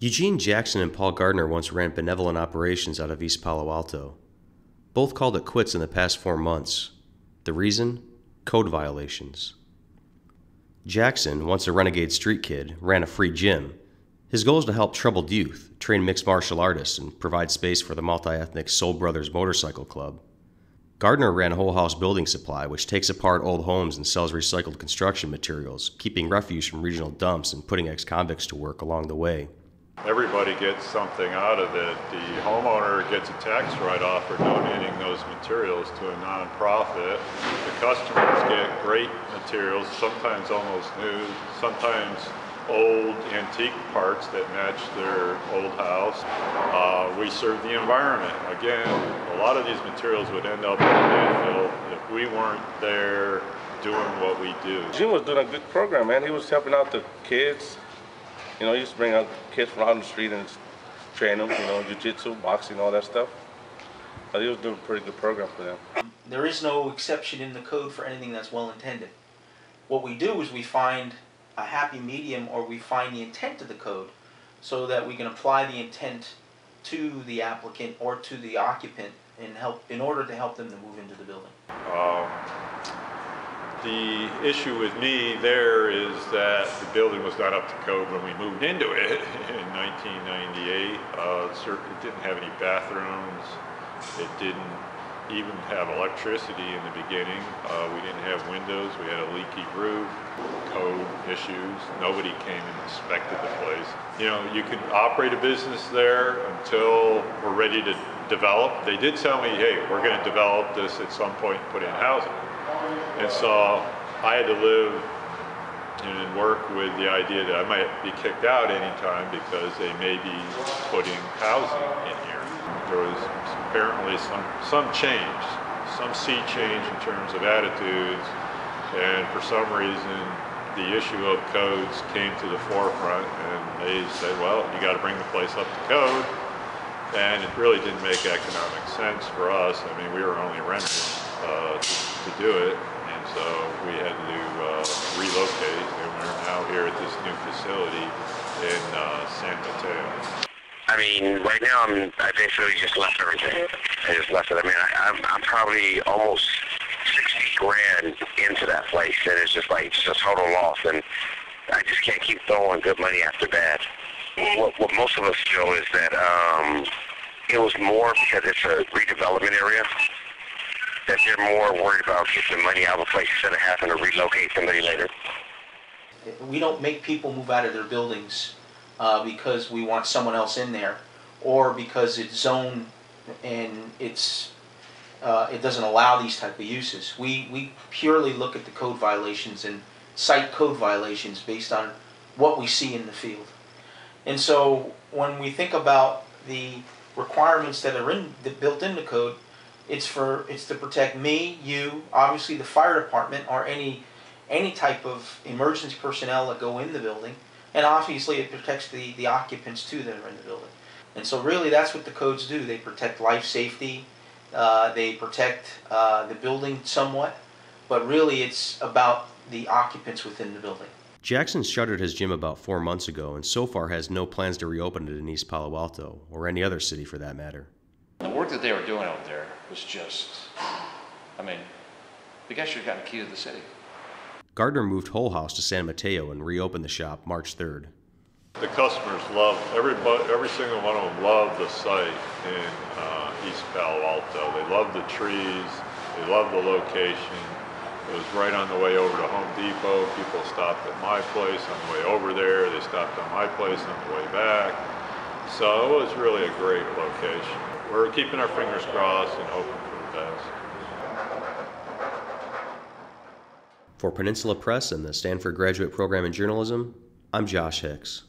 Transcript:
Eugene Jackson and Paul Gardner once ran benevolent operations out of East Palo Alto. Both called it quits in the past 4 months. The reason? Code violations. Jackson, once a renegade street kid, ran a free gym. His goal is to help troubled youth, train mixed martial artists, and provide space for the multi-ethnic Soul Brothers Motorcycle Club. Gardner ran Whole House Building Supply, which takes apart old homes and sells recycled construction materials, keeping refuse from regional dumps and putting ex-convicts to work along the way. Everybody gets something out of it. The homeowner gets a tax write-off for donating those materials to a nonprofit. The customers get great materials, sometimes almost new, sometimes old antique parts that match their old house. We serve the environment. Again, a lot of these materials would end up in landfill if we weren't there doing what we do. Jim was doing a good program, man. He was helping out the kids. You know, he used to bring out kids from out on the street and train them, you know, jiu-jitsu, boxing, all that stuff. But he was doing a pretty good program for them. There is no exception in the code for anything that's well-intended. What we do is we find a happy medium, or we find the intent of the code so that we can apply the intent to the applicant or to the occupant in order to help them to move into the building. The issue with me there is that the building was not up to code when we moved into it in 1998. It didn't have any bathrooms. It didn't even have electricity in the beginning. We didn't have windows. We had a leaky roof, code issues. Nobody came and inspected the place. You know, you could operate a business there until we're ready to develop. They did tell me, hey, we're going to develop this at some point and put in housing. And so I had to live and work with the idea that I might be kicked out anytime because they may be putting housing in here. There was apparently some change, some sea change in terms of attitudes, and for some reason the issue of codes came to the forefront, and they said, well, you got to bring the place up to code, and it really didn't make economic sense for us. I mean, we were only renting to do it, and so we had to relocate, and we're now here at this new facility in San Mateo. I mean, right now I basically just left everything. I just left it. I mean, I'm probably almost 60 grand into that place, and it's just like, it's just total loss, and I just can't keep throwing good money after bad. What most of us feel is that it was more because it's a redevelopment area, that they're more worried about getting money out of the place instead of having to relocate somebody later. We don't make people move out of their buildings because we want someone else in there, or because it's zoned and it doesn't allow these type of uses. We purely look at the code violations and cite code violations based on what we see in the field. And so when we think about the requirements that are built in the code, it's to protect me, you, obviously the fire department, or any type of emergency personnel that go in the building, and obviously it protects the occupants too that are in the building. And so really that's what the codes do. They protect life safety, they protect the building somewhat, but really it's about the occupants within the building. Jackson shuttered his gym about 4 months ago and so far has no plans to reopen it in East Palo Alto, or any other city for that matter. The work that they were doing out there was just, I mean, the guy should have gotten a key to the city. Gardner moved Whole House to San Mateo and reopened the shop March 3rd. The customers loved, every single one of them loved the site in East Palo Alto. They loved the trees, they loved the location. It was right on the way over to Home Depot. People stopped at my place on the way over there. They stopped at my place on the way back. So it was really a great location. We're keeping our fingers crossed and hoping for the best. For Peninsula Press and the Stanford Graduate Program in Journalism, I'm Josh Hicks.